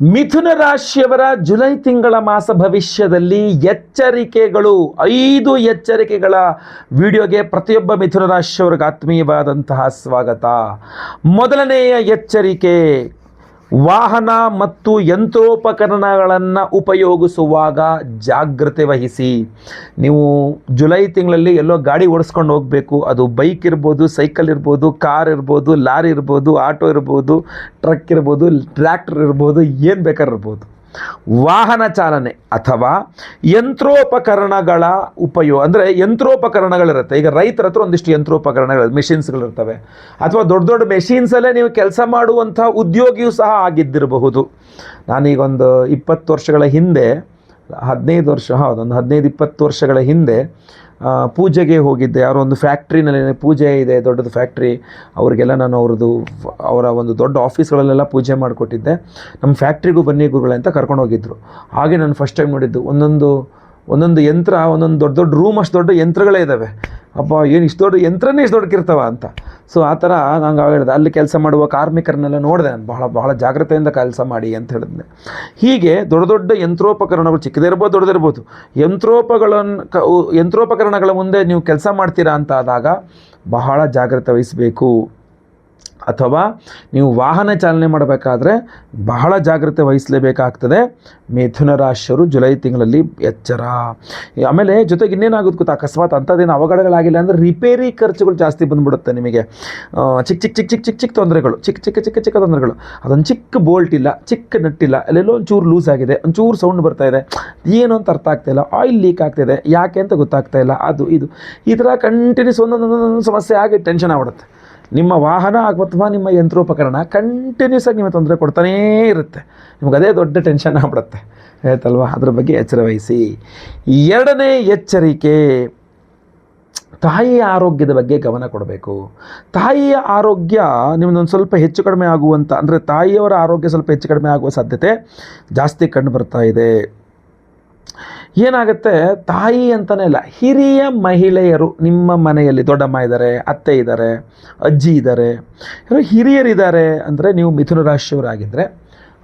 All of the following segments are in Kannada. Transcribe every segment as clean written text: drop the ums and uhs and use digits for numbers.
ಮಿಥುನ ರಾಶಿಯವರ ಜುಲೈ ತಿಂಗಳ ಮಾಸ ಭವಿಷ್ಯದಲ್ಲಿ ಎಚ್ಚರಿಕೆಗಳು 5 ಎಚ್ಚರಿಕೆಗಳ ವಿಡಿಯೋಗೆ ಪ್ರತಿಯೊಬ್ಬ ಮಿಥುನ ರಾಶಿಯವರಿಗೆ ಆತ್ಮೀಯವಾದಂತಹ ಸ್ವಾಗತ. ಮೊದಲನೆಯ ಎಚ್ಚರಿಕೆ, ವಾಹನ ಮತ್ತು ಯಂತ್ರೋಪಕರಣಗಳನ್ನು ಉಪಯೋಗಿಸುವಾಗ ಜಾಗ್ರತೆ ವಹಿಸಿ. ನೀವು ಜುಲೈ ತಿಂಗಳಲ್ಲಿ ಎಲ್ಲೋ ಗಾಡಿ ಓಡಿಸ್ಕೊಂಡು ಹೋಗಬೇಕು, ಅದು ಬೈಕ್ ಇರ್ಬೋದು, ಸೈಕಲ್ ಇರ್ಬೋದು, ಕಾರ್ ಇರ್ಬೋದು, ಲಾರಿ ಇರ್ಬೋದು, ಆಟೋ ಇರ್ಬೋದು, ಟ್ರಕ್ ಇರ್ಬೋದು, ಟ್ರ್ಯಾಕ್ಟರ್ ಇರ್ಬೋದು, ಏನು ಬೇಕಾದ್ರೂ ಇರ್ಬೋದು. ವಾಹನ ಚಾಲನೆ ಅಥವಾ ಯಂತ್ರೋಪಕರಣಗಳ ಉಪಯೋಗ ಅಂದರೆ ಯಂತ್ರೋಪಕರಣಗಳಿರುತ್ತೆ. ಈಗ ರೈತರ ಹತ್ರ ಒಂದಿಷ್ಟು ಯಂತ್ರೋಪಕರಣಗಳು ಮೆಷಿನ್ಸ್ಗಳಿರ್ತವೆ, ಅಥವಾ ದೊಡ್ಡ ದೊಡ್ಡ ಮೆಷಿನ್ಸಲ್ಲೇ ನೀವು ಕೆಲಸ ಮಾಡುವಂಥ ಉದ್ಯೋಗಿಯೂ ಸಹ ಆಗಿದ್ದಿರಬಹುದು. ನಾನೀಗೊಂದು 20 ವರ್ಷಗಳ ಹಿಂದೆ 15 ವರ್ಷ ಒಂದು 15-20 ವರ್ಷಗಳ ಹಿಂದೆ ಪೂಜೆಗೆ ಹೋಗಿದ್ದೆ. ಯಾರೋ ಒಂದು ಫ್ಯಾಕ್ಟ್ರಿನಲ್ಲಿ ಪೂಜೆ ಇದೆ, ದೊಡ್ಡದು ಫ್ಯಾಕ್ಟ್ರಿ, ಅವರಿಗೆಲ್ಲ ನಾನು ಅವರ ಒಂದು ದೊಡ್ಡ ಆಫೀಸ್ಗಳಲ್ಲೆಲ್ಲ ಪೂಜೆ ಮಾಡಿಕೊಟ್ಟಿದ್ದೆ. ನಮ್ಮ ಫ್ಯಾಕ್ಟ್ರಿಗೂ ಬನ್ನಿ ಗುರುಗಳೇ ಅಂತ ಕರ್ಕೊಂಡು ಹೋಗಿದ್ದರು. ಹಾಗೆ ನಾನು ಫಸ್ಟ್ ಟೈಮ್ ನೋಡಿದ್ದು ಒಂದೊಂದು ಯಂತ್ರ, ಒಂದೊಂದು ದೊಡ್ಡ ದೊಡ್ಡ ರೂಮ್, ಅಷ್ಟು ದೊಡ್ಡ ಯಂತ್ರಗಳೇ ಇದ್ದಾವೆ. ಅಪ್ಪ, ಏನು ಇಷ್ಟು ದೊಡ್ಡ ಯಂತ್ರನೇ ಇಷ್ಟು ದೊಡ್ಡಕ್ಕಿರ್ತಾವ ಅಂತ. ಸೊ ಆ ಥರ ನಂಗೆ ಹೇಳಿದೆ. ಅಲ್ಲಿ ಕೆಲಸ ಮಾಡುವ ಕಾರ್ಮಿಕರನ್ನೆಲ್ಲ ನೋಡಿದೆ ನಾನು, ಬಹಳ ಜಾಗ್ರತೆಯಿಂದ ಕೆಲಸ ಮಾಡಿ ಅಂತ ಹೇಳಿದ್ದೆ. ಹೀಗೆ ದೊಡ್ಡ ದೊಡ್ಡ ಯಂತ್ರೋಪಕರಣಗಳು, ಚಿಕ್ಕದಿರ್ಬೋದು ದೊಡ್ಡದಿರ್ಬೋದು, ಯಂತ್ರೋಪಕರಣಗಳ ಮುಂದೆ ನೀವು ಕೆಲಸ ಮಾಡ್ತೀರಾ ಅಂತ ಆದಾಗ ಬಹಳ ಜಾಗ್ರತೆ ವಹಿಸಬೇಕು. ಅಥವಾ ನೀವು ವಾಹನ ಚಾಲನೆ ಮಾಡಬೇಕಾದ್ರೆ ಬಹಳ ಜಾಗ್ರತೆ ವಹಿಸಲೇಬೇಕಾಗ್ತದೆ. ಮಿಥುನ ರಾಶಿಯವರು ಜುಲೈ ತಿಂಗಳಲ್ಲಿ ಎಚ್ಚರ. ಆಮೇಲೆ ಜೊತೆಗೆ ಇನ್ನೇನಾಗೋದು ಗೊತ್ತಾ, ಅಕಸ್ಮಾತ್ ಅಂಥದ್ದೇನು ಅವಘಡಗಳಾಗಿಲ್ಲ ಅಂದರೆ ರಿಪೇರಿ ಖರ್ಚುಗಳು ಜಾಸ್ತಿ ಬಂದುಬಿಡುತ್ತೆ ನಿಮಗೆ. ಚಿಕ್ಕ ತೊಂದರೆಗಳು, ಚಿಕ್ಕ ತೊಂದರೆಗಳು. ಅದೊಂದು ಚಿಕ್ಕ ಬೋಲ್ಟ್ ಇಲ್ಲ, ಚಿಕ್ಕ ನಟ್ಟಿಲ್ಲ, ಅಲ್ಲೆಲ್ಲೋ ಒಂಚೂರು ಲೂಸ್ ಆಗಿದೆ, ಒಂಚೂರು ಸೌಂಡ್ ಬರ್ತಾ ಇದೆ, ಏನು ಅಂತ ಅರ್ಥ ಆಗ್ತಾಯಿಲ್ಲ, ಆಯಿಲ್ ಲೀಕ್ ಆಗ್ತಾಯಿದೆ, ಯಾಕೆ ಅಂತ ಗೊತ್ತಾಗ್ತಾ ಇಲ್ಲ, ಅದು ಇದು ಈ ಥರ ಕಂಟಿನ್ಯೂಸ್ ಒಂದೊಂದು ಸಮಸ್ಯೆ ಆಗಿ ಟೆನ್ಷನ್ ಆಗ್ಬಿಡುತ್ತೆ. ನಿಮ್ಮ ವಾಹನ ಅಥವಾ ನಿಮ್ಮ ಯಂತ್ರೋಪಕರಣ ಕಂಟಿನ್ಯೂಸ್ ಆಗಿ ನಿಮ್ಮ ತೊಂದರೆ ಕೊಡ್ತಾನೇ ಇರುತ್ತೆ. ನಿಮ್ಗೆ ಅದೇ ದೊಡ್ಡ ಟೆನ್ಷನ್ ಆಗ್ಬಿಡುತ್ತೆ, ಆಯ್ತಲ್ವ? ಅದ್ರ ಬಗ್ಗೆ ಎಚ್ಚರ ವಹಿಸಿ. ಎರಡನೇ ಎಚ್ಚರಿಕೆ, ತಾಯಿಯ ಆರೋಗ್ಯದ ಬಗ್ಗೆ ಗಮನ ಕೊಡಬೇಕು. ತಾಯಿಯ ಆರೋಗ್ಯ ನಿಮ್ಮದೊಂದು ಸ್ವಲ್ಪ ಹೆಚ್ಚು ಕಡಿಮೆ ಆಗುವಂಥ, ಅಂದರೆ ತಾಯಿಯವರ ಆರೋಗ್ಯ ಸ್ವಲ್ಪ ಹೆಚ್ಚು ಕಡಿಮೆ ಆಗುವ ಸಾಧ್ಯತೆ ಜಾಸ್ತಿ ಕಂಡು ಬರ್ತಾ ಇದೆ. ಏನಾಗುತ್ತೆ, ತಾಯಿ ಅಂತಲೇ ಇಲ್ಲ, ಹಿರಿಯ ಮಹಿಳೆಯರು ನಿಮ್ಮ ಮನೆಯಲ್ಲಿ, ದೊಡ್ಡಮ್ಮ ಇದ್ದಾರೆ, ಅತ್ತೆ ಇದ್ದಾರೆ, ಅಜ್ಜಿ ಇದ್ದಾರೆ, ಹಿರಿಯರಿದ್ದಾರೆ ಅಂದರೆ ನೀವು ಮಿಥುನ ರಾಶಿಯವರಾಗಿದ್ದರೆ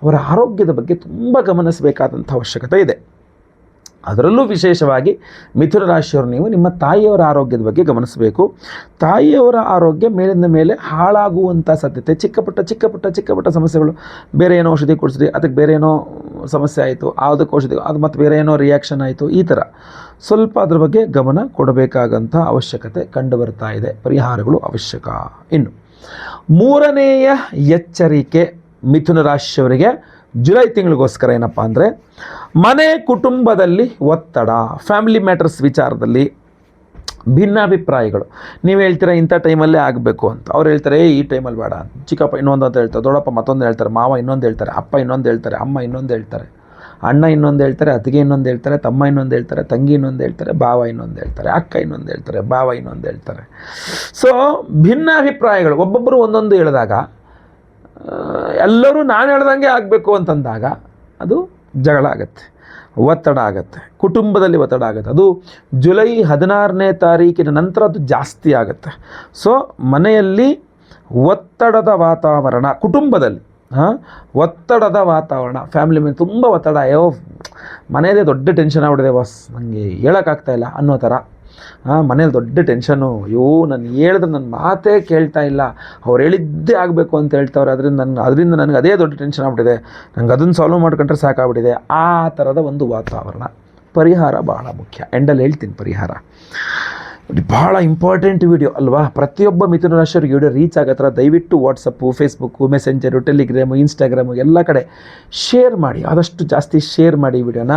ಅವರ ಆರೋಗ್ಯದ ಬಗ್ಗೆ ತುಂಬ ಗಮನಿಸಬೇಕಾದಂಥ ಅವಶ್ಯಕತೆ ಇದೆ. ಅದರಲ್ಲೂ ವಿಶೇಷವಾಗಿ ಮಿಥುನ ರಾಶಿಯವರು ನೀವು ನಿಮ್ಮ ತಾಯಿಯವರ ಆರೋಗ್ಯದ ಬಗ್ಗೆ ಗಮನಿಸಬೇಕು. ತಾಯಿಯವರ ಆರೋಗ್ಯ ಮೇಲಿಂದ ಮೇಲೆ ಹಾಳಾಗುವಂಥ ಸಾಧ್ಯತೆ, ಚಿಕ್ಕ ಪುಟ್ಟ ಸಮಸ್ಯೆಗಳು, ಬೇರೆ ಏನೋ ಔಷಧಿ ಕೊಡಿಸಿದ್ರಿ, ಅದಕ್ಕೆ ಬೇರೆ ಏನೋ ಸಮಸ್ಯೆ ಆಯಿತು, ಅದಕ್ಕೆ ಔಷಧಿ, ಅದು ಮತ್ತು ಬೇರೆ ಏನೋ ರಿಯಾಕ್ಷನ್ ಆಯಿತು, ಈ ಥರ ಸ್ವಲ್ಪ ಅದ್ರ ಬಗ್ಗೆ ಗಮನ ಕೊಡಬೇಕಾದಂಥ ಅವಶ್ಯಕತೆ ಕಂಡು ಬರ್ತಾ ಇದೆ. ಪರಿಹಾರಗಳು ಅವಶ್ಯಕ. ಇನ್ನು ಮೂರನೆಯ ಎಚ್ಚರಿಕೆ ಮಿಥುನ ರಾಶಿಯವರಿಗೆ ಜುಲೈ ತಿಂಗಳಿಗೋಸ್ಕರ ಏನಪ್ಪ ಅಂದರೆ, ಮನೆ ಕುಟುಂಬದಲ್ಲಿ ಒತ್ತಡ, ಫ್ಯಾಮಿಲಿ ಮ್ಯಾಟರ್ಸ್ ವಿಚಾರದಲ್ಲಿ ಭಿನ್ನಾಭಿಪ್ರಾಯಗಳು. ನೀವು ಹೇಳ್ತೀರಾ ಇಂಥ ಟೈಮಲ್ಲೇ ಆಗಬೇಕು ಅಂತ, ಅವ್ರು ಹೇಳ್ತಾರೆ ಈ ಟೈಮಲ್ಲಿ ಬೇಡ, ಚಿಕ್ಕಪ್ಪ ಇನ್ನೊಂದು ಅಂತ ಹೇಳ್ತಾರೆ, ದೊಡ್ಡಪ್ಪ ಮತ್ತೊಂದು ಹೇಳ್ತಾರೆ, ಮಾವ ಇನ್ನೊಂದು ಹೇಳ್ತಾರೆ, ಅಪ್ಪ ಇನ್ನೊಂದು ಹೇಳ್ತಾರೆ, ಅಮ್ಮ ಇನ್ನೊಂದು ಹೇಳ್ತಾರೆ, ಅಣ್ಣ ಇನ್ನೊಂದು ಹೇಳ್ತಾರೆ, ಅತ್ತಿಗೆ ಇನ್ನೊಂದು ಹೇಳ್ತಾರೆ, ತಮ್ಮ ಇನ್ನೊಂದು ಹೇಳ್ತಾರೆ, ತಂಗಿ ಇನ್ನೊಂದು ಹೇಳ್ತಾರೆ, ಭಾವ ಇನ್ನೊಂದು ಹೇಳ್ತಾರೆ, ಅಕ್ಕ ಇನ್ನೊಂದು ಹೇಳ್ತಾರೆ, ಭಾವ ಇನ್ನೊಂದು ಹೇಳ್ತಾರೆ. ಸೊ ಭಿನ್ನಾಭಿಪ್ರಾಯಗಳು, ಒಬ್ಬೊಬ್ಬರು ಒಂದೊಂದು ಹೇಳಿದಾಗ ಎಲ್ಲರೂ ನಾನು ಹೇಳ್ದಂಗೆ ಆಗಬೇಕು ಅಂತಂದಾಗ ಅದು ಜಗಳ ಆಗುತ್ತೆ, ಒತ್ತಡ ಆಗುತ್ತೆ, ಕುಟುಂಬದಲ್ಲಿ ಒತ್ತಡ ಆಗುತ್ತೆ. ಅದು ಜುಲೈ 16ನೇ ತಾರೀಕಿನ ನಂತರ ಅದು ಜಾಸ್ತಿ ಆಗುತ್ತೆ. ಸೊ ಮನೆಯಲ್ಲಿ ಒತ್ತಡದ ವಾತಾವರಣ, ಕುಟುಂಬದಲ್ಲಿ ಒತ್ತಡದ ವಾತಾವರಣ, ಫ್ಯಾಮಿಲಿ ಮೇಲೆ ತುಂಬ ಒತ್ತಡ, ಅಯ್ಯೋ ಮನೆಯದೇ ದೊಡ್ಡ ಟೆನ್ಷನ್ ಆಗ್ಬಿಟ್ಟಿದೆ ಬಾಸ್, ನನಗೆ ಹೇಳೋಕ್ಕಾಗ್ತಾಯಿಲ್ಲ ಅನ್ನೋ ಥರ. ಮನೇಲಿ ದೊಡ್ಡ ಟೆನ್ಷನು, ಅಯ್ಯೋ ನಾನು ಹೇಳಿದ್ರೆ ನನ್ನ ಮಾತೇ ಕೇಳ್ತಾ ಇಲ್ಲ, ಅವ್ರು ಹೇಳಿದ್ದೇ ಆಗಬೇಕು ಅಂತ ಹೇಳ್ತಾವ್ರೆ, ಅದರಿಂದ ನನಗೆ ಅದೇ ದೊಡ್ಡ ಟೆನ್ಷನ್ ಆಗ್ಬಿಟ್ಟಿದೆ, ನಂಗೆ ಅದನ್ನು ಸಾಲ್ವ್ ಮಾಡ್ಕೊಂಡ್ರೆ ಸಾಕಾಗ್ಬಿಟ್ಟಿದೆ. ಆ ಥರದ ಒಂದು ವಾತಾವರಣ. ಪರಿಹಾರ ಬಹಳ ಮುಖ್ಯ. ಎಂಡಲ್ಲಿ ಹೇಳ್ತೀನಿ ಪರಿಹಾರ. ಭಾಳ ಇಂಪಾರ್ಟೆಂಟ್ ವಿಡಿಯೋ ಅಲ್ವಾ? ಪ್ರತಿಯೊಬ್ಬ ಮಿಥುನ ರಾಶಿಯವರಿಗೆ ವಿಡಿಯೋ ರೀಚ್ ಆಗತ್ತರ ದಯವಿಟ್ಟು WhatsApp, Facebook, messenger, Telegram, Instagram ಎಲ್ಲ ಕಡೆ ಶೇರ್ ಮಾಡಿ, ಆದಷ್ಟು ಜಾಸ್ತಿ ಶೇರ್ ಮಾಡಿ ವಿಡಿಯೋನ.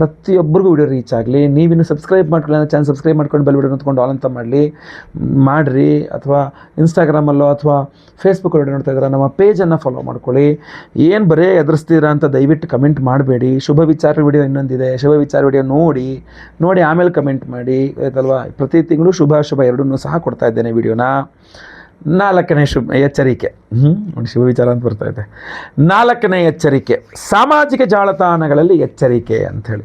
ಪ್ರತಿಯೊಬ್ಬರಿಗೂ ವಿಡಿಯೋ ರೀಚ್ ಆಗಲಿ. ನೀವಿನ್ನು ಸಬ್ಸ್ಕ್ರೈಬ್ ಮಾಡ್ಕೊಳ್ಳಿ ಅಂದರೆ ಚಾನಲ್ ಸಬ್ಸ್ಕ್ರೈಬ್ ಮಾಡ್ಕೊಂಡು ಬೆಲ್ ಬಟನ್ ಹೊತ್ಕೊಂಡು ಆಲ್ ಅಂತ ಮಾಡಿರಿ. ಅಥವಾ ಇನ್ಸ್ಟಾಗ್ರಾಮಲ್ಲೋ ಅಥವಾ ಫೇಸ್ಬುಕ್ ವಿಡಿಯೋ ನೋಡ್ತಾ ಇದ್ದಾರೆ, ನಮ್ಮ ಪೇಜನ್ನು ಫಾಲೋ ಮಾಡ್ಕೊಳ್ಳಿ. ಏನು ಬರೇ ಎದುರಿಸ್ತೀರಾ ಅಂತ ದಯವಿಟ್ಟು ಕಮೆಂಟ್ ಮಾಡಬೇಡಿ. ಶುಭ ವಿಚಾರ ವಿಡಿಯೋ ಇನ್ನೊಂದಿದೆ, ಶುಭ ವಿಚಾರ ವಿಡಿಯೋ ನೋಡಿ ಆಮೇಲೆ ಕಮೆಂಟ್ ಮಾಡಿ, ಆಯ್ತಲ್ವಾ? ಪ್ರತಿ ತಿಂಗಳು ಶುಭ ಎರಡನ್ನೂ ಸಹ ಕೊಡ್ತಾ ಇದ್ದೇನೆ ವಿಡಿಯೋನ. 4ನೇ ಎಚ್ಚರಿಕೆ, ನೋಡಿ ಶುಭ ವಿಚಾರ ಅಂತ ಬರ್ತಾ ಇದೆ. 4ನೇ ಎಚ್ಚರಿಕೆ, ಸಾಮಾಜಿಕ ಜಾಲತಾಣಗಳಲ್ಲಿ ಎಚ್ಚರಿಕೆ ಅಂಥೇಳಿ.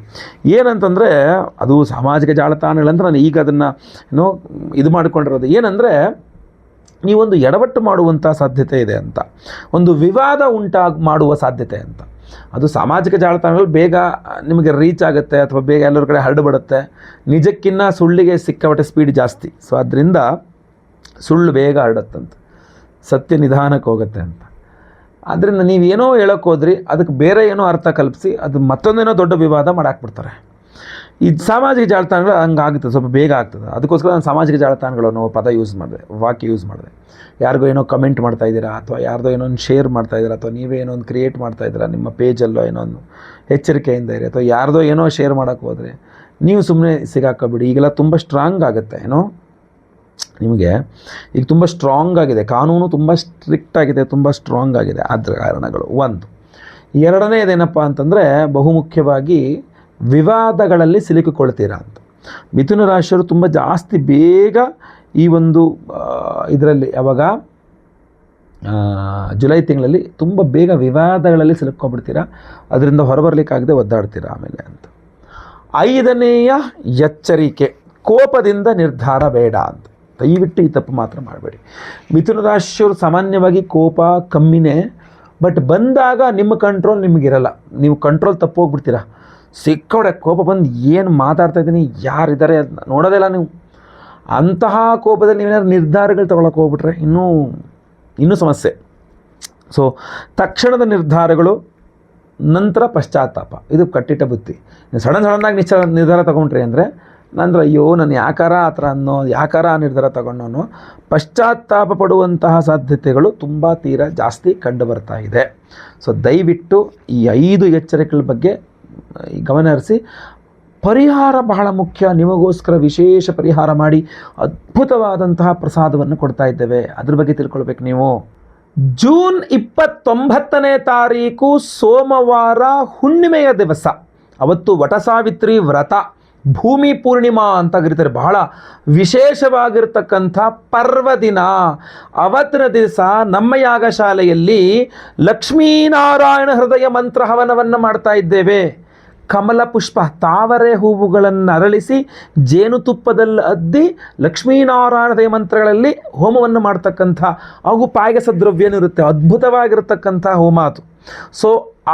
ಏನಂತಂದರೆ, ಅದು ಸಾಮಾಜಿಕ ಜಾಲತಾಣಗಳಂತ ನಾನು ಈಗ ಅದನ್ನು ಇದು ಮಾಡಿಕೊಂಡಿರೋದು ಏನಂದರೆ, ನೀವೊಂದು ಎಡವಟ್ಟು ಮಾಡುವಂಥ ಸಾಧ್ಯತೆ ಇದೆ ಅಂತ, ಒಂದು ವಿವಾದ ಮಾಡುವ ಸಾಧ್ಯತೆ ಅಂತ. ಅದು ಸಾಮಾಜಿಕ ಜಾಲತಾಣಗಳು ಬೇಗ ನಿಮಗೆ ರೀಚ್ ಆಗುತ್ತೆ ಅಥವಾ ಬೇಗ ಎಲ್ಲರ ಕಡೆ ಹರಡುಬಿಡುತ್ತೆ. ನಿಜಕ್ಕಿನ್ನ ಸುಳ್ಳಿಗೆ ಸಿಕ್ಕಾಪಟ್ಟೆ ಸ್ಪೀಡ್ ಜಾಸ್ತಿ. ಸೊ ಅದರಿಂದ ಸುಳ್ಳು ಬೇಗ ಹರಡುತ್ತಂತೆ, ಸತ್ಯ ನಿಧಾನಕ್ಕೆ ಹೋಗುತ್ತೆ ಅಂತ. ಆದ್ದರಿಂದ ನೀವೇನೋ ಹೇಳೋಕೆ ಹೋದ್ರಿ, ಅದಕ್ಕೆ ಬೇರೆ ಏನೋ ಅರ್ಥ ಕಲ್ಪಿಸಿ ಅದು ಮತ್ತೊಂದೇನೋ ದೊಡ್ಡ ವಿವಾದ ಮಾಡಾಕ್ಬಿಡ್ತಾರೆ. ಈ ಸಾಮಾಜಿಕ ಜಾಲತಾಣಗಳು ಹಂಗಾಗುತ್ತೆ, ಸ್ವಲ್ಪ ಬೇಗ ಆಗ್ತದೆ. ಅದಕ್ಕೋಸ್ಕರ ನಾನು ಸಾಮಾಜಿಕ ಜಾಲತಾಣಗಳನ್ನು ಪದ ಯೂಸ್ ಮಾಡಿದೆ, ವಾಕ್ಯ ಯೂಸ್ ಮಾಡಿದೆ. ಯಾರಿಗೋ ಏನೋ ಕಮೆಂಟ್ ಮಾಡ್ತಾಯಿದ್ದೀರಾ, ಅಥವಾ ಯಾರ್ದೋ ಏನೋ ಒಂದು ಶೇರ್ ಮಾಡ್ತಾಯಿದ್ದೀರಾ, ಅಥವಾ ನೀವೇ ಏನೋ ಒಂದು ಕ್ರಿಯೇಟ್ ಮಾಡ್ತಾಯಿದ್ದೀರಾ ನಿಮ್ಮ ಪೇಜಲ್ಲೋ ಏನೋ ಒಂದು, ಎಚ್ಚರಿಕೆಯಿಂದ ಇರಿ. ಅಥವಾ ಯಾರ್ದೋ ಏನೋ ಶೇರ್ ಮಾಡೋಕ್ಕೆ ಹೋದರೆ ನೀವು ಸುಮ್ಮನೆ ಸಿಗಾಕೋಬಿಡಿ. ಈಗೆಲ್ಲ ತುಂಬ ಸ್ಟ್ರಾಂಗ್ ಆಗುತ್ತೆ, ಏನೋ ನಿಮಗೆ ಈಗ ತುಂಬ ಸ್ಟ್ರಾಂಗ್ ಆಗಿದೆ, ಕಾನೂನು ತುಂಬ ಸ್ಟ್ರಿಕ್ಟ್ ಆಗಿದೆ, ತುಂಬ ಸ್ಟ್ರಾಂಗ್ ಆಗಿದೆ. ಅದರ ಕಾರಣಗಳು ಒಂದು. ಎರಡನೇದೇನಪ್ಪ ಅಂತಂದರೆ, ಬಹುಮುಖ್ಯವಾಗಿ ವಿವಾದಗಳಲ್ಲಿ ಸಿಲುಕಿಕೊಳ್ತೀರಾ ಅಂತ. ಮಿಥುನ ರಾಶಿಯವರು ತುಂಬ ಜಾಸ್ತಿ ಬೇಗ ಈ ಒಂದು ಇದರಲ್ಲಿ ಯಾವಾಗ ಜುಲೈ ತಿಂಗಳಲ್ಲಿ ತುಂಬ ಬೇಗ ವಿವಾದಗಳಲ್ಲಿ ಸಿಲುಕ್ಕೊಂಡ್ಬಿಡ್ತೀರಾ, ಅದರಿಂದ ಹೊರಬರಲಿಕ್ಕಾಗದೆ ಒದ್ದಾಡ್ತೀರಾ ಆಮೇಲೆ ಅಂತ. ಐದನೆಯ ಎಚ್ಚರಿಕೆ, ಕೋಪದಿಂದ ನಿರ್ಧಾರ ಬೇಡ ಅಂತ. ದಯವಿಟ್ಟು ಈ ತಪ್ಪು ಮಾತ್ರ ಮಾಡಬೇಡಿ. ಮಿಥುನ ರಾಶಿಯವರು ಸಾಮಾನ್ಯವಾಗಿ ಕೋಪ ಕಮ್ಮಿನೇ, ಬಟ್ ಬಂದಾಗ ನಿಮ್ಮ ಕಂಟ್ರೋಲ್ ನಿಮಗಿರಲ್ಲ. ನೀವು ಕಂಟ್ರೋಲ್ ತಪ್ಪೋಗ್ಬಿಡ್ತೀರಾ. ಸಿಕ್ಕೋಡೆ ಕೋಪ ಬಂದು ಏನು ಮಾತಾಡ್ತಾಯಿದ್ದೀನಿ, ಯಾರಿದ್ದಾರೆ ನೋಡೋದೇ ಇಲ್ಲ ನೀವು. ಅಂತಹ ಕೋಪದಲ್ಲಿ ನೀವೇನಾದ್ರು ನಿರ್ಧಾರಗಳು ತೊಗೊಳಕ್ಕೆ ಹೋಗ್ಬಿಟ್ರೆ ಇನ್ನೂ ಸಮಸ್ಯೆ. ಸೊ ತಕ್ಷಣದ ನಿರ್ಧಾರಗಳು, ನಂತರ ಪಶ್ಚಾತ್ತಾಪ, ಇದು ಕಟ್ಟಿಟ್ಟ ಬುತ್ತಿ. ನೀವು ಸಡನ್ನಾಗಿ ನಿರ್ಧಾರ ತೊಗೊಂಡ್ರಿ ಅಂದರೆ ನಂತರ ಅಯ್ಯೋ ನಾನು ಯಾಕಾರ ಆ ಥರ ಯಾಕಾರ ಆ ನಿರ್ಧಾರ ತಗೊಂಡವನು ಪಶ್ಚಾತ್ತಾಪ ಪಡುವಂತಹ ಸಾಧ್ಯತೆಗಳು ತುಂಬ ತೀರಾ ಜಾಸ್ತಿ ಕಂಡು ಬರ್ತಾ ಇದೆ. ಸೊ ದಯವಿಟ್ಟು ಈ 5 ಎಚ್ಚರಿಕೆಗಳ ಬಗ್ಗೆ ಗಮನ ಹರಿಸಿ. ಪರಿಹಾರ ಬಹಳ ಮುಖ್ಯ. ನಿಮಗೋಸ್ಕರ ವಿಶೇಷ ಪರಿಹಾರ ಮಾಡಿ ಅದ್ಭುತವಾದಂತಹ ಪ್ರಸಾದವನ್ನು ಕೊಡ್ತಾ ಇದ್ದೇವೆ, ಅದ್ರ ಬಗ್ಗೆ ತಿಳ್ಕೊಳ್ಬೇಕು ನೀವು. ಜೂನ್ 29ನೇ ತಾರೀಕು ಸೋಮವಾರ ಹುಣ್ಣಿಮೆಯ ದಿವಸ, ಅವತ್ತು ವಟ ಸಾವಿತ್ರಿ ವ್ರತ, ಭೂಮಿ ಪೂರ್ಣಿಮಾ ಅಂತ ಕರೀತಾರೆ. ಬಹಳ ವಿಶೇಷವಾಗಿರ್ತಕ್ಕಂಥ ಪರ್ವದಿನ. ಅವತ್ತಿನ ದಿವಸ ನಮ್ಮ ಯಾಗಶಾಲೆಯಲ್ಲಿ ಲಕ್ಷ್ಮೀನಾರಾಯಣ ಹೃದಯ ಮಂತ್ರ ಹವನವನ್ನು ಮಾಡ್ತಾ ಇದ್ದೇವೆ. ಕಮಲ ಪುಷ್ಪ, ತಾವರೆ ಹೂವುಗಳನ್ನು ಅರಳಿಸಿ ಜೇನುತುಪ್ಪದಲ್ಲಿ ಅದ್ದಿ ಲಕ್ಷ್ಮೀನಾರಾಯಣ ಹೃದಯ ಮಂತ್ರಗಳಲ್ಲಿ ಹೋಮವನ್ನು ಮಾಡ್ತಕ್ಕಂಥ, ಹಾಗೂ ಪಾಯಸ ದ್ರವ್ಯನೂ ಇರುತ್ತೆ. ಅದ್ಭುತವಾಗಿರ್ತಕ್ಕಂಥ ಹೋಮ ಅದು. ಸೊ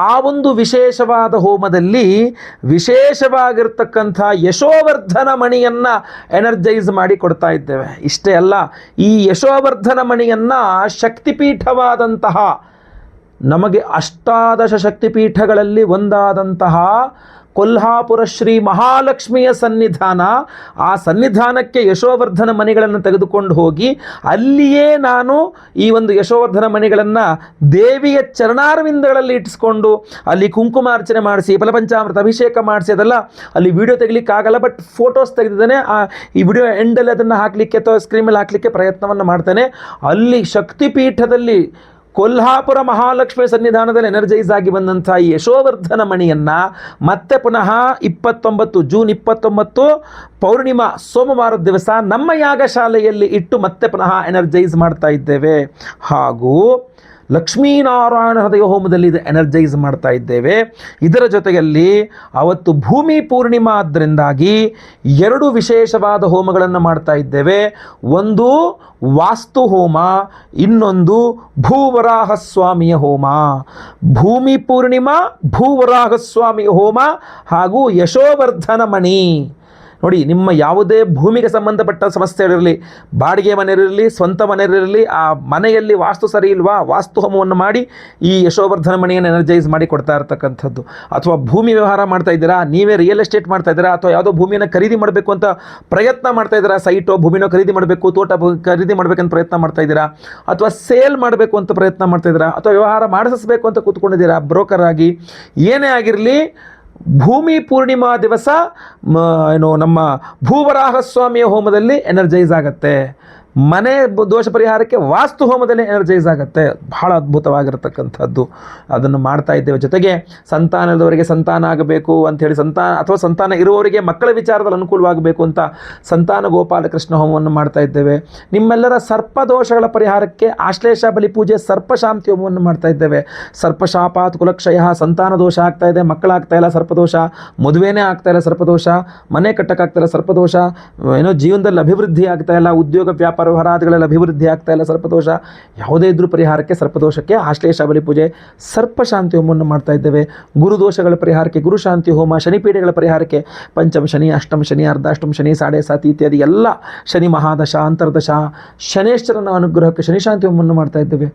ಆ ಒಂದು ವಿಶೇಷವಾದ ಹೋಮದಲ್ಲಿ ವಿಶೇಷವಾಗಿರ್ತಕ್ಕಂಥ ಯಶೋವರ್ಧನ ಮಣಿಯನ್ನು ಎನರ್ಜೈಸ್ ಮಾಡಿ ಕೊಡ್ತಾ ಇದ್ದೇವೆ. ಇಷ್ಟೇ ಅಲ್ಲ, ಈ ಯಶೋವರ್ಧನ ಮಣಿಯನ್ನು ಶಕ್ತಿಪೀಠವಾದಂತಹ, ನಮಗೆ ಅಷ್ಟಾದಶ ಶಕ್ತಿಪೀಠಗಳಲ್ಲಿ ಒಂದಾದಂತಹ ಕೊಲ್ಹಾಪುರ ಶ್ರೀ ಮಹಾಲಕ್ಷ್ಮಿಯ ಸನ್ನಿಧಾನ, ಆ ಸನ್ನಿಧಾನಕ್ಕೆ ಯಶೋವರ್ಧನ ಮಣಿಗಳನ್ನು ತೆಗೆದುಕೊಂಡು ಹೋಗಿ ಅಲ್ಲಿಯೇ ನಾನು ಈ ಒಂದು ಯಶೋವರ್ಧನ ಮಣಿಗಳನ್ನು ದೇವಿಯ ಚರಣಾರವಿಂದಗಳಲ್ಲಿ ಇಟ್ಟಿಸ್ಕೊಂಡು ಅಲ್ಲಿ ಕುಂಕುಮಾರ್ಚನೆ ಮಾಡಿಸಿ ಫಲಪಂಚಾಮೃತ ಅಭಿಷೇಕ ಮಾಡಿಸಿ, ಅದೆಲ್ಲ ಅಲ್ಲಿ ವಿಡಿಯೋ ತೆಗಿಲಿಕ್ಕಾಗಲ್ಲ, ಬಟ್ ಫೋಟೋಸ್ ತೆಗೆದಿದ್ದೇನೆ. ಈ ವಿಡಿಯೋ ಎಂಡಲ್ಲಿ ಅದನ್ನು ಹಾಕಲಿಕ್ಕೆ ಅಥವಾ ಸ್ಕ್ರೀನ್ ಮೇಲೆ ಹಾಕಲಿಕ್ಕೆ ಪ್ರಯತ್ನವನ್ನು ಮಾಡ್ತೇನೆ. ಅಲ್ಲಿ ಶಕ್ತಿಪೀಠದಲ್ಲಿ ಕೊಲ್ಹಾಪುರ ಮಹಾಲಕ್ಷ್ಮಿ ಸನ್ನಿಧಾನದಲ್ಲಿ ಎನರ್ಜೈಸ್ ಆಗಿ ಬಂದಂಥ ಈ ಯಶೋವರ್ಧನ ಮಣಿಯನ್ನು ಮತ್ತೆ ಪುನಃ ಜೂನ್ 29 ಪೌರ್ಣಿಮಾ ಸೋಮವಾರದ ದಿವಸ ನಮ್ಮ ಯಾಗಶಾಲೆಯಲ್ಲಿ ಇಟ್ಟು ಮತ್ತೆ ಪುನಃ ಎನರ್ಜೈಸ್ ಮಾಡ್ತಾ ಇದ್ದೇವೆ. ಹಾಗೂ ಲಕ್ಷ್ಮೀನಾರಾಯಣ ಹೃದಯ ಹೋಮದಲ್ಲಿ ಇದು ಎನರ್ಜೈಸ್ ಮಾಡ್ತಾ ಇದ್ದೇವೆ. ಇದರ ಜೊತೆಯಲ್ಲಿ ಅವತ್ತು ಭೂಮಿ ಪೂರ್ಣಿಮಾ ಆದ್ದರಿಂದಾಗಿ 2 ವಿಶೇಷವಾದ ಹೋಮಗಳನ್ನು ಮಾಡ್ತಾ ಇದ್ದೇವೆ. ಒಂದು ವಾಸ್ತು ಹೋಮ, ಇನ್ನೊಂದು ಭೂವರಾಹಸ್ವಾಮಿಯ ಹೋಮ. ಭೂಮಿ ಪೂರ್ಣಿಮಾ, ಭೂವರಾಹಸ್ವಾಮಿಯ ಹೋಮ ಹಾಗೂ ಯಶೋವರ್ಧನ ಮಣಿ. ನೋಡಿ, ನಿಮ್ಮ ಯಾವುದೇ ಭೂಮಿಗೆ ಸಂಬಂಧಪಟ್ಟ ಸಮಸ್ಯೆಗಳಿರಲಿ, ಬಾಡಿಗೆ ಮನೆಯಿರಲಿ, ಸ್ವಂತ ಮನೆಯಿರಲಿ, ಆ ಮನೆಯಲ್ಲಿ ವಾಸ್ತು ಸರಿ ಇಲ್ವಾ, ವಾಸ್ತು ಹೋಮವನ್ನು ಮಾಡಿ ಈ ಯಶೋವರ್ಧನ ಮಣಿಯನ್ನು ಎನರ್ಜೈಸ್ ಮಾಡಿ ಕೊಡ್ತಾ ಇರ್ತಕ್ಕಂಥದ್ದು. ಅಥವಾ ಭೂಮಿ ವ್ಯವಹಾರ ಮಾಡ್ತಾ ಇದ್ದೀರಾ, ನೀವೇ ರಿಯಲ್ ಎಸ್ಟೇಟ್ ಮಾಡ್ತಾ ಇದ್ದೀರಾ, ಅಥವಾ ಯಾವುದೋ ಭೂಮಿಯನ್ನು ಖರೀದಿ ಮಾಡಬೇಕು ಅಂತ ಪ್ರಯತ್ನ ಮಾಡ್ತಾ ಇದ್ದೀರಾ, ಸೈಟೋ ಭೂಮಿನೋ ಖರೀದಿ ಮಾಡಬೇಕು, ತೋಟ ಖರೀದಿ ಮಾಡಬೇಕಂತ ಪ್ರಯತ್ನ ಮಾಡ್ತಾ ಇದ್ದೀರಾ, ಅಥವಾ ಸೇಲ್ ಮಾಡಬೇಕು ಅಂತ ಪ್ರಯತ್ನ ಮಾಡ್ತಾ ಇದ್ದೀರಾ, ಅಥವಾ ವ್ಯವಹಾರ ಮಾಡಿಸಬೇಕು ಅಂತ ಕೂತ್ಕೊಂಡಿದ್ದೀರಾ ಬ್ರೋಕರ್ ಆಗಿ, ಏನೇ ಆಗಿರಲಿ, ಭೂಮಿ ಪೂರ್ಣಿಮಾ ದಿವಸ ನಮ್ಮ ಭೂವರಾಹಸ್ವಾಮಿಯ ಹೋಮದಲ್ಲಿ ಎನರ್ಜೈಸ್ ಆಗುತ್ತೆ. ಮನೆ ದೋಷ ಪರಿಹಾರಕ್ಕೆ ವಾಸ್ತು ಹೋಮದಲ್ಲಿ ಎನರ್ಜೈಸ್ ಆಗುತ್ತೆ. ಬಹಳ ಅದ್ಭುತವಾಗಿರತಕ್ಕಂಥದ್ದು, ಅದನ್ನು ಮಾಡ್ತಾ ಇದ್ದೇವೆ. ಜೊತೆಗೆ ಸಂತಾನದವರಿಗೆ ಸಂತಾನ ಆಗಬೇಕು ಅಂಥೇಳಿ, ಸಂತಾನ ಇರುವವರಿಗೆ ಮಕ್ಕಳ ವಿಚಾರದಲ್ಲಿ ಅನುಕೂಲವಾಗಬೇಕು ಅಂತ ಸಂತಾನ ಗೋಪಾಲಕೃಷ್ಣ ಹೋಮವನ್ನು ಮಾಡ್ತಾ ಇದ್ದೇವೆ. ನಿಮ್ಮೆಲ್ಲರ ಸರ್ಪದೋಷಗಳ ಪರಿಹಾರಕ್ಕೆ ಆಶ್ಲೇಷ ಬಲಿ ಪೂಜೆ ಸರ್ಪಶಾಂತಿ ಹೋಮವನ್ನು ಮಾಡ್ತಾ ಇದ್ದೇವೆ. ಸರ್ಪಶಾಪಾತ್ ಕುಲಕ್ಷಯ, ಸಂತಾನ ದೋಷ ಆಗ್ತಾ ಇದೆ, ಮಕ್ಕಳಾಗ್ತಾ ಇಲ್ಲ ಸರ್ಪದೋಷ, ಮದುವೆನೇ ಆಗ್ತಾ ಇಲ್ಲ ಸರ್ಪದೋಷ, ಮನೆ ಕಟ್ಟಕ್ಕಾಗ್ತಾ ಇಲ್ಲ ಸರ್ಪದೋಷ, ಏನೋ ಜೀವನದಲ್ಲಿ ಅಭಿವೃದ್ಧಿ ಆಗ್ತಾ ಇಲ್ಲ, ಉದ್ಯೋಗ ವ್ಯಾಪಾರ ವ್ಯವಹಾರಾದಿಗಳೆಲ್ಲ ಅಭಿವೃದ್ಧಿ ಆಗ್ತಾ ಇಲ್ಲ ಸರ್ಪದೋಷ ಯಾವುದೇ ಇದ್ರೂ ಪರಿಹಾರಕ್ಕೆ ಸರ್ಪದೋಷಕ್ಕೆ ಆಶ್ಲೇಷ ಬಲಿ ಪೂಜೆ, ಸರ್ಪಶಾಂತಿ ಹೋಮವನ್ನು ಮಾಡ್ತಾ ಇದ್ದೇವೆ. ಗುರುದೋಷಗಳ ಪರಿಹಾರಕ್ಕೆ ಗುರುಶಾಂತಿ ಹೋಮ, ಶನಿಪೀಡೆಗಳ ಪರಿಹಾರಕ್ಕೆ ಪಂಚಮ ಶನಿ, ಅಷ್ಟಮ ಶನಿ, ಅರ್ಧಾಷ್ಟಮ ಶನಿ, ಸಾಡೆ ಸಾತಿ ಇತ್ಯಾದಿ ಎಲ್ಲ ಶನಿ ಮಹಾದಶ, ಅಂತರ್ದಶ, ಶನೇಶ್ವರನ ಅನುಗ್ರಹಕ್ಕೆ ಶನಿಶಾಂತಿ ಹೋಮವನ್ನು ಮಾಡ್ತಾ ಇದ್ದೇವೆ.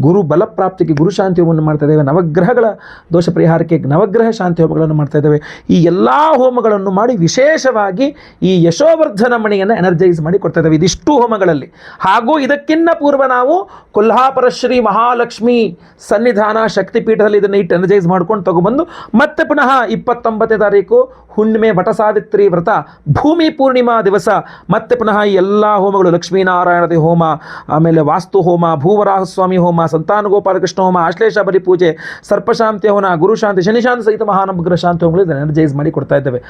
ಗುರು ಬಲಪ್ರಾಪ್ತಿಗೆ ಗುರುಶಾಂತಿ ಹೋಮವನ್ನು ಮಾಡ್ತಾ ಇದ್ದೇವೆ. ನವಗ್ರಹಗಳ ದೋಷ ಪರಿಹಾರಕ್ಕೆ ನವಗ್ರಹ ಶಾಂತಿ ಹೋಮಗಳನ್ನು ಮಾಡ್ತಾ ಇದ್ದೇವೆ. ಈ ಎಲ್ಲ ಹೋಮಗಳನ್ನು ಮಾಡಿ ವಿಶೇಷವಾಗಿ ಈ ಯಶೋವರ್ಧನ ಮಣಿಯನ್ನು ಎನರ್ಜೈಸ್ ಮಾಡಿ ಕೊಡ್ತಾ ಇದ್ದೇವೆ ಇದಿಷ್ಟು ಹೋಮಗಳಲ್ಲಿ. ಹಾಗೂ ಇದಕ್ಕಿಂತ ಪೂರ್ವ ನಾವು ಕೊಲ್ಹಾಪುರ ಶ್ರೀ ಮಹಾಲಕ್ಷ್ಮಿ ಸನ್ನಿಧಾನ ಶಕ್ತಿಪೀಠದಲ್ಲಿ ಇದನ್ನು ಇಟ್ಟು ಎನರ್ಜೈಸ್ ಮಾಡ್ಕೊಂಡು ತಗೊಬಂದು ಮತ್ತೆ ಪುನಃ 29ನೇ ತಾರೀಕು ಹುಣ್ಣಿಮೆ ವಟಸಾವಿತ್ರಿ ವ್ರತ ಭೂಮಿ ಪೂರ್ಣಿಮಾ ದಿವಸ ಮತ್ತೆ ಪುನಃ ಈ ಎಲ್ಲ ಹೋಮಗಳು ಲಕ್ಷ್ಮೀನಾರಾಯಣದ ಹೋಮ, ಆಮೇಲೆ ವಾಸ್ತು ಹೋಮ, ಭೂವರಾಹಸ್ವಾಮಿ ಹೋಮ, ಸಂತಾನಗೋಪಾಲಕೃಷ್ಣ ಹೋಮ, ಆಶ್ಲೇಷ ಬಲಿ ಪೂಜೆ, ಸರ್ಪಶಾಂತಿ ಹೋಮ, ಗುರುಶಾಂತಿ, ಶನಿಶಾಂತಿ ಸಹಿತ ಮಹಾನವಗ್ರಹ ಶಾಂತಿ ಹೋಮಗಳು ಇದನ್ನು ಎನರ್ಜೈಸ್ ಮಾಡಿ ಕೊಡ್ತಾ ಇದ್ದೇವೆ.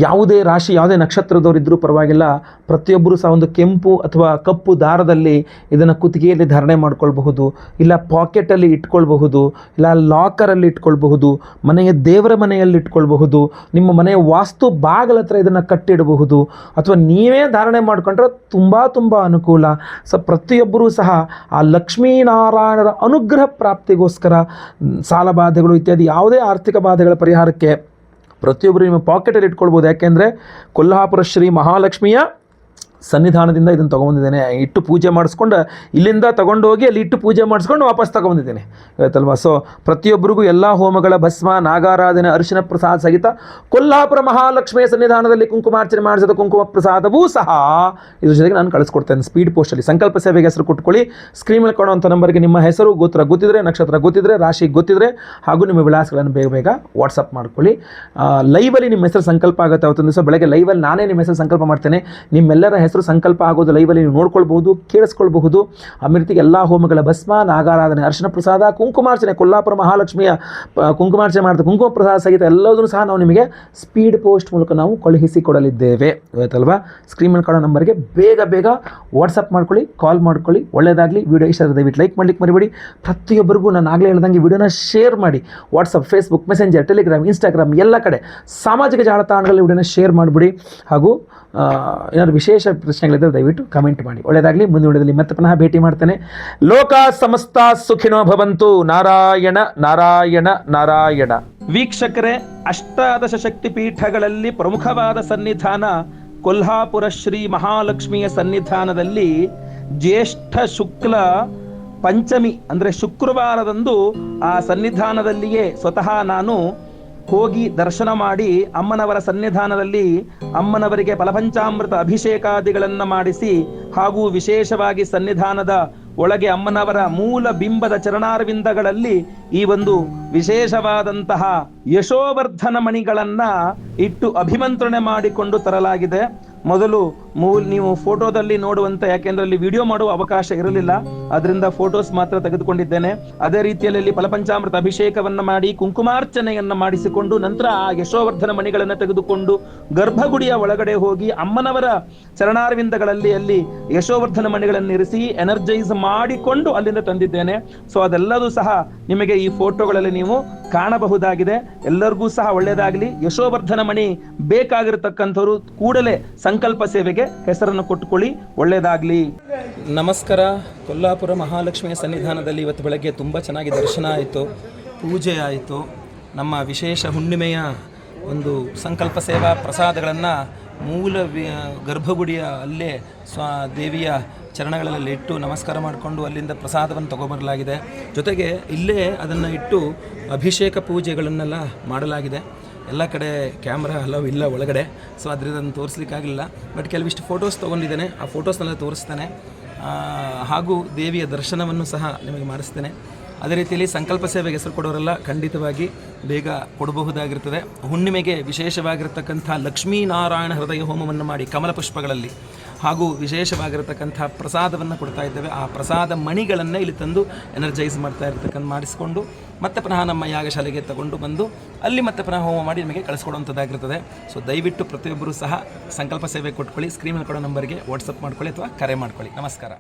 ಯಾವುದೇ ರಾಶಿ ಯಾವುದೇ ನಕ್ಷತ್ರದವರಿದ್ದರೂ ಪರವಾಗಿಲ್ಲ, ಪ್ರತಿಯೊಬ್ಬರು ಸಹ ಒಂದು ಕೆಂಪು ಅಥವಾ ಕಪ್ಪು ದಾರದಲ್ಲಿ ಇದನ್ನು ಕುತ್ತಿಗೆಯಲ್ಲಿ ಧಾರಣೆ ಮಾಡ್ಕೊಳ್ಬಹುದು, ಇಲ್ಲ ಪಾಕೆಟಲ್ಲಿ ಇಟ್ಕೊಳ್ಬಹುದು, ಇಲ್ಲ ಲಾಕರಲ್ಲಿ ಇಟ್ಕೊಳ್ಬಹುದು, ಮನೆಯ ದೇವರ ಮನೆಯಲ್ಲಿ ಇಟ್ಕೊಳ್ಬಹುದು, ನಿಮ್ಮ ಮನೆಯ ವಾಸ್ತು ಬಾಗಿಲ ಹತ್ರ ಇದನ್ನು ಕಟ್ಟಿಡಬಹುದು, ಅಥವಾ ನೀವೇ ಧಾರಣೆ ಮಾಡಿಕೊಂಡ್ರೆ ತುಂಬ ಅನುಕೂಲ. ಪ್ರತಿಯೊಬ್ಬರೂ ಸಹ ಆ ಲಕ್ಷ್ಮೀನಾರಾಯಣರ ಅನುಗ್ರಹ ಪ್ರಾಪ್ತಿಗೋಸ್ಕರ ಸಾಲ ಬಾಧೆಗಳು ಇತ್ಯಾದಿ ಯಾವುದೇ ಆರ್ಥಿಕ ಬಾಧೆಗಳ ಪರಿಹಾರಕ್ಕೆ ಪ್ರತಿಯೊಬ್ಬರು ನಿಮ್ಮ ಪಾಕೆಟಲ್ಲಿ ಇಟ್ಕೊಳ್ಬೋದು. ಯಾಕೆಂದರೆ ಕೊಲ್ಹಾಪುರ ಶ್ರೀ ಮಹಾಲಕ್ಷ್ಮಿಯ ಸನ್ನಿಧಾನದಿಂದ ಇದನ್ನು ತೊಗೊಂಬಂದಿದ್ದೇನೆ. ಇಟ್ಟು ಪೂಜೆ ಮಾಡಿಸ್ಕೊಂಡು ಇಲ್ಲಿಂದ ತೊಗೊಂಡೋಗಿ ಅಲ್ಲಿ ಇಟ್ಟು ಪೂಜೆ ಮಾಡಿಸ್ಕೊಂಡು ವಾಪಸ್ ತೊಗೊಂಬಂದಿದ್ದೇನೆ ಆಯ್ತಲ್ವಾ. ಸೊ ಪ್ರತಿಯೊಬ್ಬರಿಗೂ ಎಲ್ಲ ಹೋಮಗಳ ಭಸ್ಮ, ನಾಗಾರಾಧನೆ, ಅರಿಶಿನ ಪ್ರಸಾದ ಸಹಿತ ಕೊಲ್ಹಾಪುರ ಮಹಾಲಕ್ಷ್ಮಿಯ ಸನ್ನಿಧಾನದಲ್ಲಿ ಕುಂಕುಮಾರ್ಚನೆ ಮಾಡಿಸಿದ ಕುಂಕುಮ ಪ್ರಸಾದವೂ ಸಹ ಇದ್ರ ಜೊತೆಗೆ ನಾನು ಕಳಿಸ್ಕೊಡ್ತೇನೆ ಸ್ಪೀಡ್ ಪೋಸ್ಟಲ್ಲಿ. ಸಂಕಲ್ಪ ಸೇವೆಗೆ ಹೆಸರು ಕೊಟ್ಕೊಳ್ಳಿ. ಸ್ಕ್ರೀನ್ ಮೇಲೆ ಕೊಡುವಂಥ ನಂಬರ್ಗೆ ನಿಮ್ಮ ಹೆಸರು, ಗೋತ್ರ ಗೊತ್ತಿದ್ರೆ, ನಕ್ಷತ್ರ ಗೊತ್ತಿದ್ರೆ, ರಾಶಿ ಗೊತ್ತಿದ್ರೆ ಹಾಗೂ ನಿಮ್ಮ ವಿಳಾಸಗಳನ್ನು ಬೇಗ ವಾಟ್ಸಪ್ ಮಾಡ್ಕೊಳ್ಳಿ. ಲೈವಲ್ಲಿ ನಿಮ್ಮ ಹೆಸರು ಸಂಕಲ್ಪ ಆಗುತ್ತೆ. ಅವತ್ತೊಂದು ದಿವಸ ಬೆಳಗ್ಗೆ ಲೈವಲ್ಲಿ ನಾನೇ ನಿಮ್ಮ ಹೆಸರು ಸಂಕಲ್ಪ ಮಾಡ್ತೇನೆ. ನಿಮ್ಮೆಲ್ಲರ ಹೆಸರು ಸಂಕಲ್ಪ ಆಗೋದು ಲೈವಲ್ಲಿ ನೀವು ನೋಡ್ಕೊಳ್ಬಹುದು, ಕೇಳಿಸ್ಕೊಳ್ಬಹುದು. ಆ ರೀತಿಗೆ ಎಲ್ಲ ಹೋಮಗಳ ಭಸ್ಮ, ನಾಗಾರಾಧನೆ, ಅರ್ಶನ ಪ್ರಸಾದ, ಕುಂಕುಮಾರ್ಚನೆ, ಕೊಲ್ಲಾಪುರ ಮಹಾಲಕ್ಷ್ಮಿಯ ಕುಂಕುಮಾರ್ಚನೆ ಮಾಡಿದ ಕುಂಕುಮ ಪ್ರಸಾದ ಸಹಿತ ಎಲ್ಲದನ್ನು ಸಹ ನಾವು ನಿಮಗೆ ಸ್ಪೀಡ್ ಪೋಸ್ಟ್ ಮೂಲಕ ನಾವು ಕಳುಹಿಸಿ ಕೊಡಲಿದ್ದೇವೆ ಆಯ್ತಲ್ವಾ. ಸ್ಕ್ರೀನ್ ಮೇಲೆ ಕಾಣೋ ನಂಬರ್ಗೆ ಬೇಗ ವಾಟ್ಸಪ್ ಮಾಡ್ಕೊಳ್ಳಿ, ಕಾಲ್ ಮಾಡ್ಕೊಳ್ಳಿ. ಒಳ್ಳೆಯದಾಗಲಿ. ವಿಡಿಯೋ ಇಷ್ಟ ದಯವಿಟ್ಟು ಲೈಕ್ ಮಾಡ್ಲಿಕ್ಕೆ ಮರಿಬೇಡಿ. ಪ್ರತಿಯೊಬ್ಬರಿಗೂ ನಾನು ಆಗಲೇ ಹೇಳ್ದಂಗೆ ವಿಡಿಯೋನ ಶೇರ್ ಮಾಡಿ. WhatsApp, Facebook, messenger, Telegram, Instagram ಎಲ್ಲ ಕಡೆ ಸಾಮಾಜಿಕ ಜಾಲತಾಣಗಳಲ್ಲಿ ವಿಡಿಯೋನ ಶೇರ್ ಮಾಡಿಬಿಡಿ. ಹಾಗೂ ಏನಾದರೂ ವಿಶೇಷ ಪ್ರಶ್ನೆಗಳಿದ್ದರೆ ದಯವಿಟ್ಟು ಕಮೆಂಟ್ ಮಾಡಿ. ಒಳ್ಳೆಯದಾಗಲಿ. ಮುಂದಿನ ವಿಡಿಯೋದಲ್ಲಿ ಮತ್ತೆ ಪುನಃ ಭೇಟಿ ಮಾಡ್ತೇನೆ. ಲೋಕ ಸಮಸ್ತ ಸುಖಿನೋ ಭವಂತು. ನಾರಾಯಣ ನಾರಾಯಣ ನಾರಾಯಣ. ವೀಕ್ಷಕರೇ, ಅಷ್ಟಾದಶ ಶಕ್ತಿಪೀಠಗಳಲ್ಲಿ ಪ್ರಮುಖವಾದ ಸನ್ನಿಧಾನ ಕೊಲ್ಹಾಪುರ ಶ್ರೀ ಮಹಾಲಕ್ಷ್ಮಿಯ ಸನ್ನಿಧಾನದಲ್ಲಿ ಜ್ಯೇಷ್ಠ ಶುಕ್ಲ ಪಂಚಮಿ ಅಂದರೆ ಶುಕ್ರವಾರದಂದು ಆ ಸನ್ನಿಧಾನದಲ್ಲಿಯೇ ಸ್ವತಃ ನಾನು ಹೋಗಿ ದರ್ಶನ ಮಾಡಿ ಅಮ್ಮನವರ ಸನ್ನಿಧಾನದಲ್ಲಿ ಅಮ್ಮನವರಿಗೆ ಫಲಪಂಚಾಮೃತ ಅಭಿಷೇಕಾದಿಗಳನ್ನು ಮಾಡಿಸಿ ಹಾಗೂ ವಿಶೇಷವಾಗಿ ಸನ್ನಿಧಾನದ ಒಳಗೆ ಅಮ್ಮನವರ ಮೂಲ ಬಿಂಬದ ಚರಣಾರವಿಂದಗಳಲ್ಲಿ ಈ ಒಂದು ವಿಶೇಷವಾದಂತಹ ಯಶೋವರ್ಧನ ಮಣಿಗಳನ್ನ ಇಟ್ಟು ಅಭಿಮಂತ್ರಣೆ ಮಾಡಿಕೊಂಡು ತರಲಾಗಿದೆ. ಮೊದಲು ನೀವು ಫೋಟೋದಲ್ಲಿ ನೋಡುವಂತ, ಯಾಕೆಂದ್ರೆ ಅಲ್ಲಿ ವಿಡಿಯೋ ಮಾಡುವ ಅವಕಾಶ ಇರಲಿಲ್ಲ, ಅದರಿಂದ ಫೋಟೋಸ್ ಮಾತ್ರ ತೆಗೆದುಕೊಂಡಿದ್ದೇನೆ. ಅದೇ ರೀತಿಯಲ್ಲಿ ಫಲಪಂಚಾಮೃತ ಅಭಿಷೇಕವನ್ನ ಮಾಡಿ ಕುಂಕುಮಾರ್ಚನೆಯನ್ನ ಮಾಡಿಸಿಕೊಂಡು ನಂತರ ಆ ಯಶೋವರ್ಧನ ಮಣಿಗಳನ್ನು ತೆಗೆದುಕೊಂಡು ಗರ್ಭಗುಡಿಯ ಒಳಗಡೆ ಹೋಗಿ ಅಮ್ಮನವರ ಚರಣಾರವಿಂದಗಳಲ್ಲಿ ಅಲ್ಲಿ ಯಶೋವರ್ಧನ ಮಣಿಗಳನ್ನು ಇರಿಸಿ ಎನರ್ಜೈಸ್ ಮಾಡಿಕೊಂಡು ಅಲ್ಲಿಂದ ತಂದಿದ್ದೇನೆ. ಸೊ ಅದೆಲ್ಲದೂ ಸಹ ನಿಮಗೆ ಈ ಫೋಟೋಗಳಲ್ಲಿ ನೀವು ಕಾಣಬಹುದಾಗಿದೆ. ಎಲ್ಲರಿಗೂ ಸಹ ಒಳ್ಳೆಯದಾಗಲಿ. ಯಶೋವರ್ಧನ ಮಣಿ ಬೇಕಾಗಿರತಕ್ಕಂಥವ್ರು ಕೂಡಲೇ ಸಂಕಲ್ಪ ಸೇವೆಗೆ ಹೆಸರನ್ನು ಕೊಟ್ಟುಕೊಳ್ಳಿ. ಒಳ್ಳೆಯದಾಗಲಿ. ನಮಸ್ಕಾರ. ಕೊಲ್ಲಾಪುರ ಮಹಾಲಕ್ಷ್ಮಿಯ ಸನ್ನಿಧಾನದಲ್ಲಿ ಇವತ್ತು ಬೆಳಗ್ಗೆ ತುಂಬ ಚೆನ್ನಾಗಿ ದರ್ಶನ ಆಯಿತು, ಪೂಜೆ ಆಯಿತು. ನಮ್ಮ ವಿಶೇಷ ಹುಣ್ಣಿಮೆಯ ಒಂದು ಸಂಕಲ್ಪ ಸೇವಾ ಪ್ರಸಾದಗಳನ್ನು ಮೂಲ ಗರ್ಭಗುಡಿಯ ಅಲ್ಲೇ ದೇವಿಯ ಚರಣಗಳಲ್ಲಿ ಇಟ್ಟು ನಮಸ್ಕಾರ ಮಾಡಿಕೊಂಡು ಅಲ್ಲಿಂದ ಪ್ರಸಾದವನ್ನು ತಗೊಬರಲಾಗಿದೆ. ಜೊತೆಗೆ ಇಲ್ಲೇ ಅದನ್ನು ಇಟ್ಟು ಅಭಿಷೇಕ ಪೂಜೆಗಳನ್ನೆಲ್ಲ ಮಾಡಲಾಗಿದೆ. ಎಲ್ಲ ಕಡೆ ಕ್ಯಾಮ್ರಾ ಅಲವ್ ಇಲ್ಲ ಒಳಗಡೆ, ಸೊ ಅದರಿಂದ ಅದನ್ನು ತೋರಿಸ್ಲಿಕ್ಕಾಗಲಿಲ್ಲ. ಬಟ್ ಕೆಲವಿಷ್ಟು ಫೋಟೋಸ್ ತೊಗೊಂಡಿದ್ದೇನೆ, ಆ ಫೋಟೋಸ್ನೆಲ್ಲ ತೋರಿಸ್ತೇನೆ. ಹಾಗೂ ದೇವಿಯ ದರ್ಶನವನ್ನು ಸಹ ನಿಮಗೆ ಮಾಡಿಸ್ತೇನೆ. ಅದೇ ರೀತಿಯಲ್ಲಿ ಸಂಕಲ್ಪ ಸೇವೆಗೆ ಹೆಸರು ಕೊಡೋರೆಲ್ಲ ಖಂಡಿತವಾಗಿ ಬೇಗ ಕೊಡಬಹುದಾಗಿರ್ತದೆ. ಹುಣ್ಣಿಮೆಗೆ ವಿಶೇಷವಾಗಿರ್ತಕ್ಕಂಥ ಲಕ್ಷ್ಮೀನಾರಾಯಣ ಹೃದಯ ಹೋಮವನ್ನು ಮಾಡಿ ಕಮಲ ಪುಷ್ಪಗಳಲ್ಲಿ ಹಾಗೂ ವಿಶೇಷವಾಗಿರತಕ್ಕಂಥ ಪ್ರಸಾದವನ್ನು ಕೊಡ್ತಾ ಇದ್ದೇವೆ. ಆ ಪ್ರಸಾದ ಮಣಿಗಳನ್ನು ಇಲ್ಲಿ ತಂದು ಎನರ್ಜೈಸ್ ಮಾಡಿಸಿಕೊಂಡು ಮತ್ತೆ ಪುನಃ ನಮ್ಮ ಯಾಗಶಾಲೆಗೆ ತಗೊಂಡು ಬಂದು ಅಲ್ಲಿ ಮತ್ತೆ ಪುನಃ ಹೋಮ ಮಾಡಿ ನಿಮಗೆ ಕಳಿಸ್ಕೊಡುವಂಥದ್ದಾಗಿರ್ತದೆ. ಸೊ ದಯವಿಟ್ಟು ಪ್ರತಿಯೊಬ್ಬರೂ ಸಹ ಸಂಕಲ್ಪ ಸೇವೆ ಕೊಟ್ಕೊಳ್ಳಿ. ಸ್ಕ್ರೀನಲ್ಲಿ ಕೊಡೋ ನಂಬರ್ಗೆ ವಾಟ್ಸಪ್ ಮಾಡ್ಕೊಳ್ಳಿ ಅಥವಾ ಕರೆ ಮಾಡ್ಕೊಳ್ಳಿ. ನಮಸ್ಕಾರ.